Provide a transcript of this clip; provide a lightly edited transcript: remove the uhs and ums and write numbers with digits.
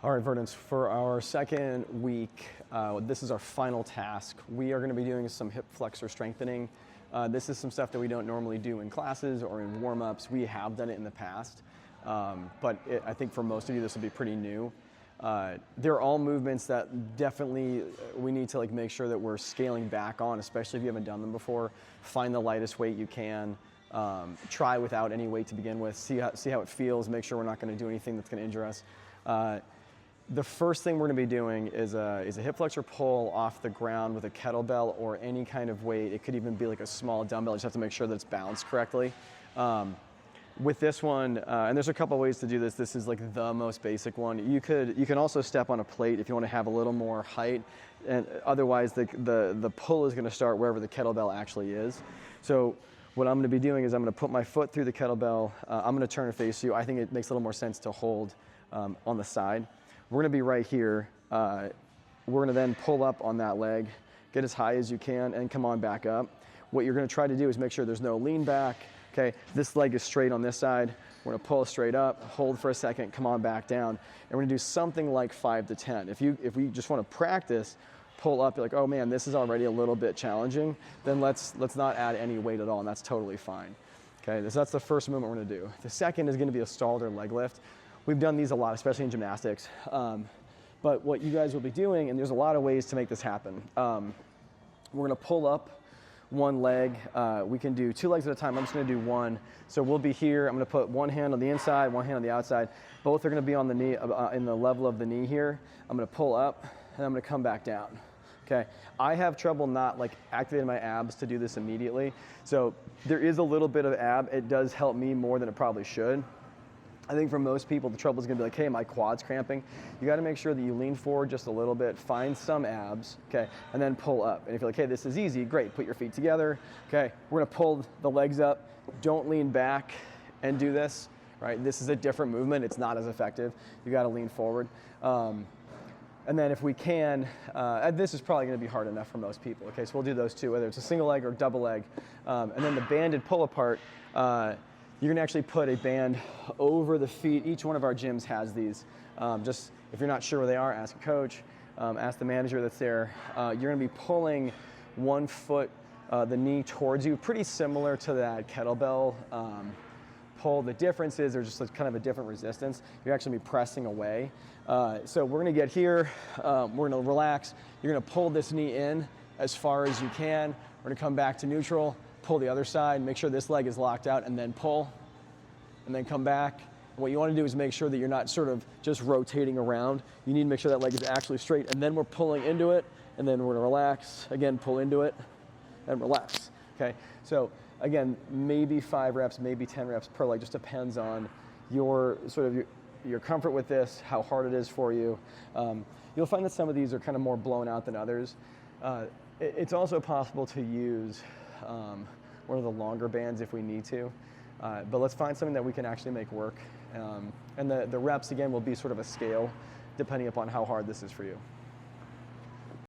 All right, Verdance, for our second week, this is our final task. We are going to be doing some hip flexor strengthening. This is some stuff that we don't normally do in classes or in warm-ups. We have done it in the past, but I think for most of you this will be pretty new. They're all movements that definitely we need to make sure that we're scaling back on, especially if you haven't done them before. Find the lightest weight you can. Try without any weight to begin with. See how it feels. Make sure we're not going to do anything that's going to injure us. The first thing we're going to be doing is a hip flexor pull off the ground with a kettlebell or any kind of weight. It could even be like a small dumbbell. You just have to make sure that it's balanced correctly. With this one, and there's a couple ways to do this. This is like the most basic one. You can also step on a plate if you want to have a little more height, and otherwise the pull is going to start wherever the kettlebell actually is. So what I'm going to be doing is I'm going to put my foot through the kettlebell. I'm going to turn and face you. I think it makes a little more sense to hold on the side. We're going to be right here. We're going to then pull up on that leg, get as high as you can, and come on back up. What you're going to try to do is make sure there's no lean back. Okay, this leg is straight on this side. We're going to pull straight up, hold for a second, come on back down, and we're going to do something like 5 to 10. If we just want to practice, pull up, you're like, oh man, this is already a little bit challenging, then let's not add any weight at all, and that's totally fine. Okay, so that's the first movement we're going to do. The second is going to be a stalled or leg lift. We've done these a lot, especially in gymnastics. But what you guys will be doing, and there's a lot of ways to make this happen. We're going to pull up one leg. We can do 2 legs at a time. I'm just going to do one. So we'll be here. I'm going to put one hand on the inside, one hand on the outside. Both are going to be on the knee, in the level of the knee here. I'm going to pull up, and I'm going to come back down. Okay, I have trouble not activating my abs to do this immediately. So there is a little bit of ab. It does help me more than it probably should. I think for most people, the trouble is going to be like, hey, my quad's cramping. You got to make sure that you lean forward just a little bit, find some abs, okay, and then pull up. And if you're like, hey, this is easy, great, put your feet together. Okay, we're going to pull the legs up. Don't lean back and do this, right? This is a different movement. It's not as effective. You got to lean forward. And then if we can, this is probably going to be hard enough for most people. Okay, so we'll do those two, whether it's a single leg or double leg. And then the banded pull apart, you're going to actually put a band over the feet. Each one of our gyms has these. Just if you're not sure where they are, ask a coach, ask the manager that's there. You're going to be pulling one foot, the knee towards you, pretty similar to that kettlebell pull. The difference is there's just kind of a different resistance. You're actually going to be pressing away. So we're going to get here. We're going to relax. You're going to pull this knee in as far as you can. We're going to come back to neutral. Pull the other side, make sure this leg is locked out, and then pull, and then come back. And what you want to do is make sure that you're not sort of just rotating around. You need to make sure that leg is actually straight, and then we're pulling into it, and then we're going to relax, again, pull into it, and relax. Okay, so again, maybe 5 reps, maybe 10 reps per leg, just depends on your comfort with this, how hard it is for you. You'll find that some of these are kind of more blown out than others. It's also possible to use one of the longer bands if we need to. But let's find something that we can actually make work. And the reps, again, will be sort of a scale depending upon how hard this is for you.